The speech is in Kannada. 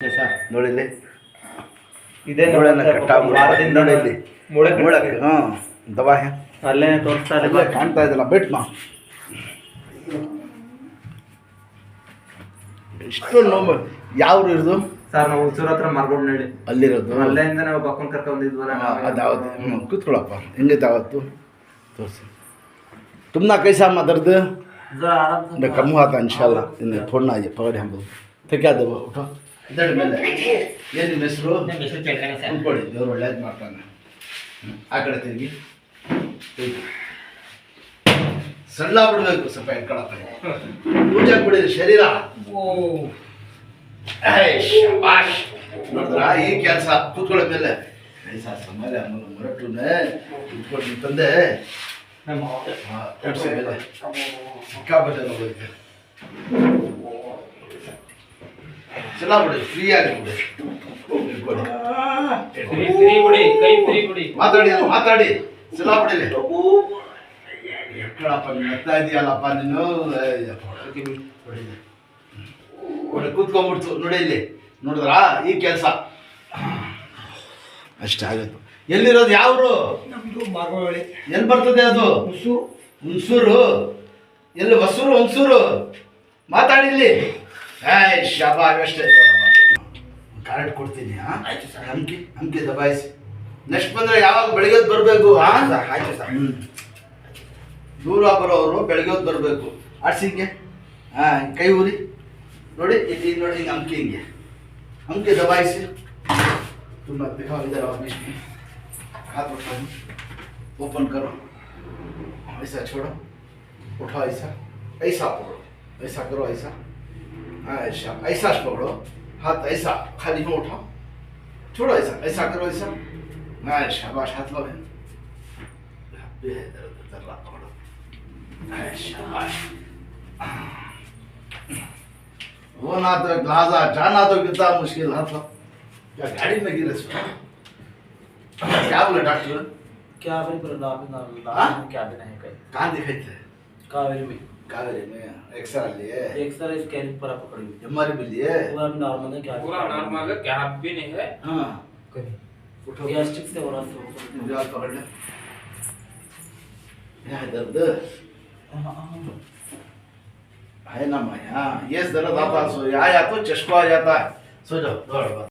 ನೋಡಿಲ್ಲಿ ಇದೇ ವಾರದಿಂದ ನೋಡಿಲ್ಲಿ ಮೂಳಕ್ಕೆ ದವಾ ಅಲ್ಲೇ ತೋರಿಸ್ತಾ ಇಲ್ಲ ಕಾಣ್ತಾ ಇದ್ದಲ್ಲ ಬೆಟ್ ಮಾ ಇಷ್ಟು ನೋವು ಯಾವ ಇರೋದು ಸರ್ ನಾವು ಹುಚ್ಚೂರ್ ಹತ್ರ ಮಾರ್ಗೊಂಡ್ನಳ್ಳಿ ಅಲ್ಲಿರೋದು ಅಲ್ಲಿಂದ ನಾವು ಬಕ್ಕನ್ ಕರ್ಕೊಂಡು ಬಂದಿದ್ವಲ್ಲ ಅದಾವತ್ತು ಕೂತ್ಕೊಳ್ಳಪ್ಪ ಹೆಂಗೈತೆ ಅವತ್ತು ತೋರಿಸಿ तुमना कैसा अम्मा दर्द कम हुआ था इंशाल्लाह इन्हें थोड़ना ये पकड़े हम लोग तो क्या दो उठो इधर ಮೇಲೆ ಏನು ಹೆಸರು ಉಳ್ಕೊಳ್ಳಿ ದೇವರು ಒಳ್ಳೇದು ಮಾಡ್ತಾನೆ ಆ ಕಡೆ ತಿರುಗಿ ಸಣ್ಣ ಬಿಡಬೇಕು ಸ್ವಲ್ಪ ಎಟ್ಕೊಳಕ್ಕೆ ಪೂಜೆ ಬಿಡಿರಿ ಶರೀರ ಶಾಬಾಷ್ ನೋಡಿದ್ರಾ ಈ ಕೆಲಸ ಕೂತ್ಕೊಳ್ಳೋ ಮೇಲೆ ಐಸಾ ಸಮಾಲ ಮೊರಟುನೆ ಕೂತ್ಕೊಂಡು ತಂದೆ ತೋರಿಸಿ ಮೇಲೆ ಸಿಕ್ಕಾಪಟ್ಟೆ ನೋಡೋಕೆ ಚಲಾ ಬಿಡಿ ಫ್ರೀ ಆಗಿ ಬಿಡಿ ಮಾತಾಡಿ ಚಲಾ ಬಿಡಿಲಿ ಎಕ್ಕಳಪ್ಪ ನಗ್ತಾ ಇದೆಯಲ್ಲಪ್ಪ ನೀನು ಕೂತ್ಕೊಂಡ್ಬಿಡ್ತು ನೋಡಿ ಇಲ್ಲಿ ನೋಡಿದ್ರಾ ಈ ಕೆಲಸ ಅಷ್ಟೇ ಆಗತ್ತು ಎಲ್ಲಿರೋದು ಯಾವರು ಎಲ್ಲಿ ಬರ್ತದೆ ಅದು ಹುಣಸೂರು ಎಲ್ಲಿ ಹೊಸೂರು ಹುಣಸೂರು ಮಾತಾಡಿಲ್ಲಿ ಶಾಬಾಷ್ ಅಷ್ಟೇ ಕರೆಕ್ಟ್ ಕೊಡ್ತೀನಿ ಹಂಕಿ ದಬಾಯಿಸಿ ನೆಕ್ಸ್ಟ್ ಬಂದರೆ ಯಾವಾಗ ಬೆಳಿಗ್ಗೆ ಬರಬೇಕು ಆಯ್ತು ಸರ್ ದೂರ ಬರೋರು ಬೆಳಗ್ಗೆ ಬರಬೇಕು ಆಡ್ಸಿಂಗೆ ಕೈ ಊರಿ ನೋಡಿ ಇಲ್ಲಿ ನೋಡಿ ಹಿಂಗೆ ಹಂಕಿ ದಬಾಯಿಸಿ ತುಂಬ ಇದ್ದಾರೆ हाथ उठाओ ओपन करो ऐसा छोड़ो उठाओ ऐसा पकड़ो ऐसा करो ऐसा ऐसा पकड़ो हाथ ऐसा खाली में उठाओ छोड़ो ऐसा करो ऐसा शाबाश हाथ लो पकड़ो शाबाश वो ना तो लाजा जाना तो कितना मुश्किल हाथ लो क्या गाड़ी में गिरे क्या बोले डॉक्टर क्या क्या देना है कहाँ दिखाई थे कावेरी में एक्सरा लिए एक्सरे स्कैनिंग पर आप पकड़ी एमआरआई भी लिए पूरा नॉर्मल है क्या पूरा नॉर्मल है क्या भी नहीं है हाँ उठो गैस्ट्रिक से हो रहा मुझे आप पकड़ ले यहाँ दर्द है ना माया ये दर्द आता सो आया तो चश्मा आ जाता है सो जाओ